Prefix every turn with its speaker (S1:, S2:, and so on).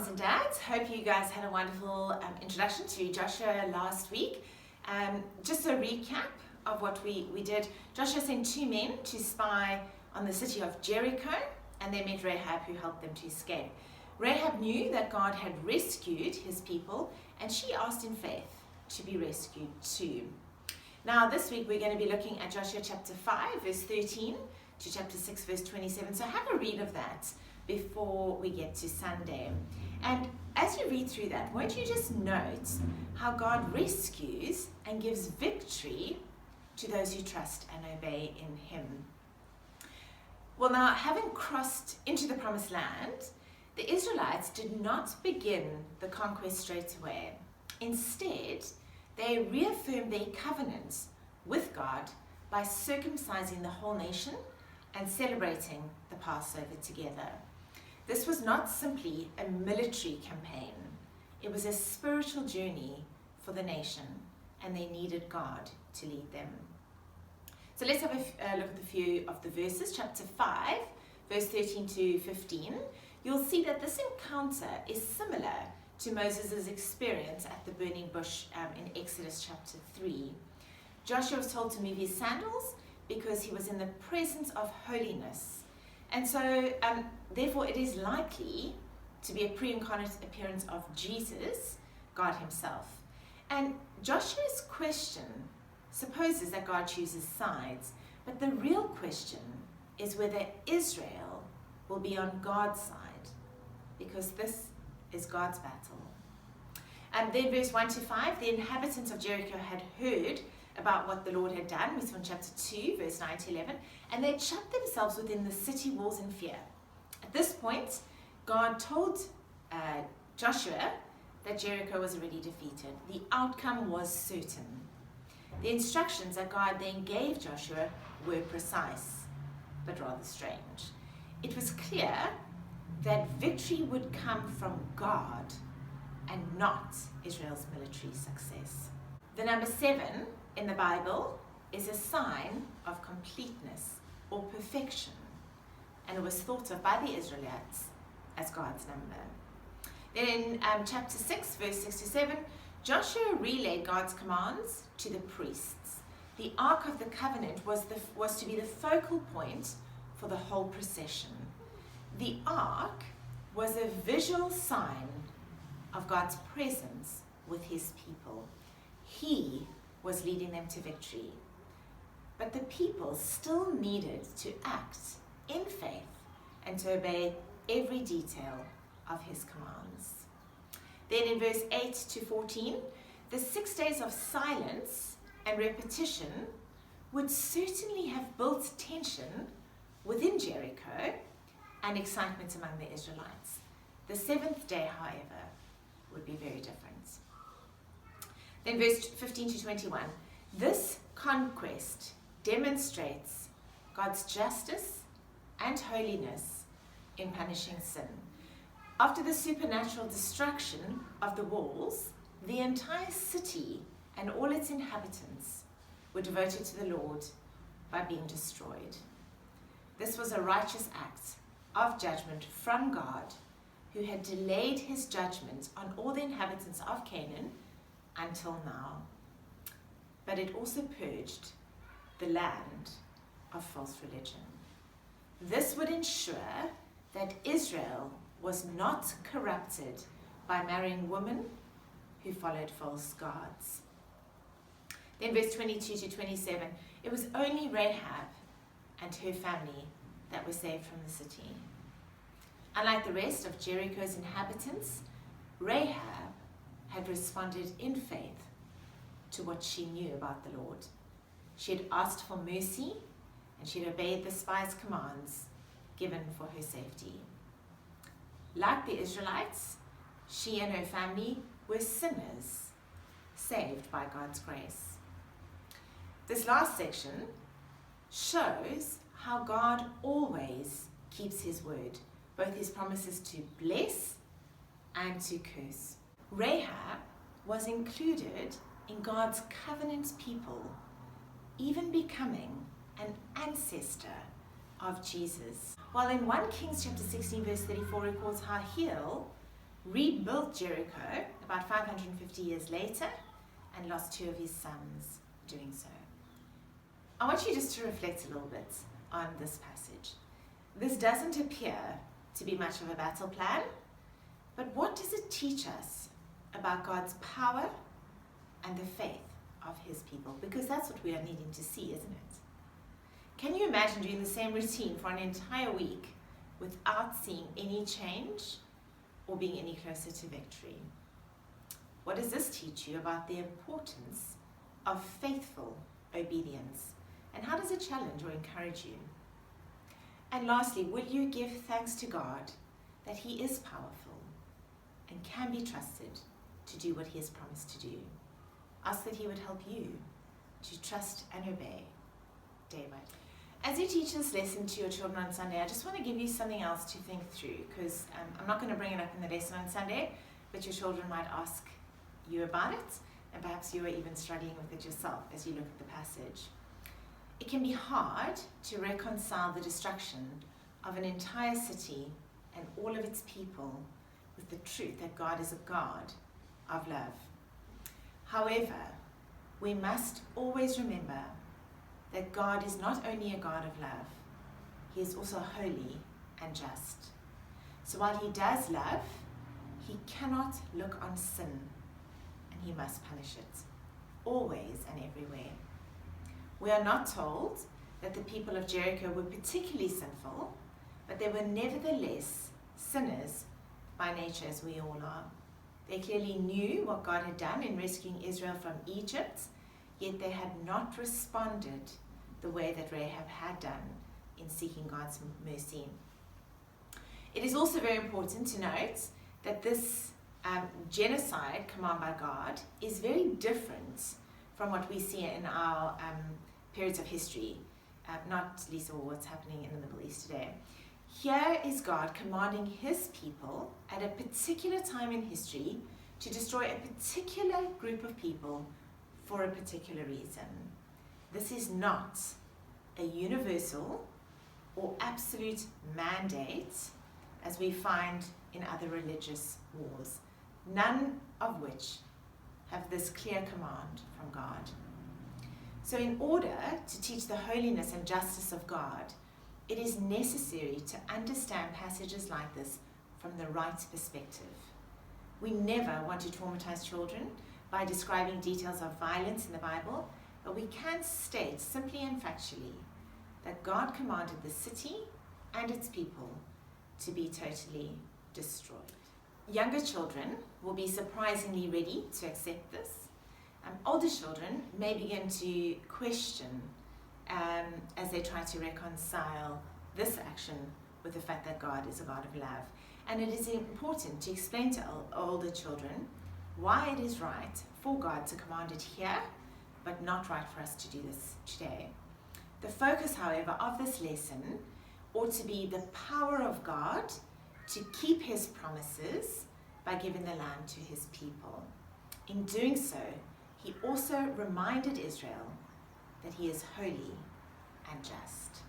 S1: moms and dads, hope you guys had a wonderful introduction to Joshua last week. Just a recap of what we did. Joshua sent 2 men to spy on the city of Jericho, and they met Rahab, who helped them to escape. Rahab knew that God had rescued his people, and she asked in faith to be rescued too. Now this week we're going to be looking at Joshua chapter 5 verse 13 to chapter 6 verse 27. So have a read of that before we get to Sunday. And as you read through that, won't you just note how God rescues and gives victory to those who trust and obey in him. Well, now, having crossed into the promised land, the Israelites did not begin the conquest straight away. Instead, they reaffirmed their covenant with God by circumcising the whole nation and celebrating the Passover together. This was not simply a military campaign. It was a spiritual journey for the nation, and they needed God to lead them. So let's have a look at a few of the verses. Chapter 5, verse 13 to 15. You'll see that this encounter is similar to Moses' experience at the burning bush in Exodus chapter 3. Joshua was told to move his sandals because he was in the presence of holiness. And so, therefore, it is likely to be a pre-incarnate appearance of Jesus, God himself. And Joshua's question supposes that God chooses sides, but the real question is whether Israel will be on God's side, because this is God's battle. And then verse 1 to 5, the inhabitants of Jericho had heard about what the Lord had done. We saw in chapter 2, verse 9 to 11, and they shut themselves within the city walls in fear. At this point, God told Joshua that Jericho was already defeated. The outcome was certain. The instructions that God then gave Joshua were precise, but rather strange. It was clear that victory would come from God and not Israel's military success. The number 7 in the Bible is a sign of completeness or perfection, and it was thought of by the Israelites as God's number. Then in chapter 6, verse 67, Joshua relayed God's commands to the priests. The Ark of the Covenant was to be the focal point for the whole procession. The Ark was a visual sign of God's presence with his people. He was leading them to victory. But the people still needed to act in faith and to obey every detail of his commands. Then in verse 8 to 14, the 6 days of silence and repetition would certainly have built tension within Jericho and excitement among the Israelites. The 7th day, however, would be very different. Then verse 15 to 21, this conquest demonstrates God's justice and holiness in punishing sin. After the supernatural destruction of the walls, the entire city and all its inhabitants were devoted to the Lord by being destroyed. This was a righteous act of judgment from God, who had delayed his judgment on all the inhabitants of Canaan until now. But it also purged the land of false religion. This would ensure that Israel was not corrupted by marrying women who followed false gods. Then verse 22 to 27, it was only Rahab and her family that were saved from the city. Unlike the rest of Jericho's inhabitants, Rahab had responded in faith to what she knew about the Lord. She had asked for mercy, and she had obeyed the spies' commands given for her safety. Like the Israelites, she and her family were sinners, saved by God's grace. This last section shows how God always keeps his word, both his promises to bless and to curse. Rahab was included in God's covenant people, even becoming an ancestor of Jesus. While in 1 Kings chapter 16 verse 34 records how Hiel rebuilt Jericho about 550 years later and lost 2 of his sons doing so. I want you just to reflect a little bit on this passage. This doesn't appear to be much of a battle plan, but what does it teach us about God's power and the faith of his people? Because that's what we are needing to see, isn't it? Can you imagine doing the same routine for an entire week without seeing any change or being any closer to victory? What does this teach you about the importance of faithful obedience? And how does it challenge or encourage you? And lastly, will you give thanks to God that he is powerful and can be trusted to do what he has promised to do? Ask that he would help you to trust and obey day by day. As you teach this lesson to your children on Sunday, I just want to give you something else to think through, because I'm not going to bring it up in the lesson on Sunday, but your children might ask you about it, and perhaps you are even struggling with it yourself as you look at the passage. It can be hard to reconcile the destruction of an entire city and all of its people with the truth that God is a God of love. However, we must always remember that God is not only a God of love, he is also holy and just. So while he does love, he cannot look on sin, and he must punish it, always and everywhere. We are not told that the people of Jericho were particularly sinful, but they were nevertheless sinners by nature, as we all are. They clearly knew what God had done in rescuing Israel from Egypt, yet they had not responded the way that Rahab had done in seeking God's mercy. It is also very important to note that this genocide command by God is very different from what we see in our periods of history, not least of all what's happening in the Middle East today. Here is God commanding his people at a particular time in history to destroy a particular group of people for a particular reason. This is not a universal or absolute mandate as we find in other religious wars, none of which have this clear command from God. So in order to teach the holiness and justice of God, it is necessary to understand passages like this from the right perspective. We never want to traumatize children by describing details of violence in the Bible, but we can state simply and factually that God commanded the city and its people to be totally destroyed. Younger children will be surprisingly ready to accept this. Older children may begin to question as they try to reconcile this action with the fact that God is a God of love. And it is important to explain to older children why it is right for God to command it here, but not right for us to do this today. The focus, however, of this lesson ought to be the power of God to keep his promises by giving the land to his people. In doing so, he also reminded Israel that he is holy and just.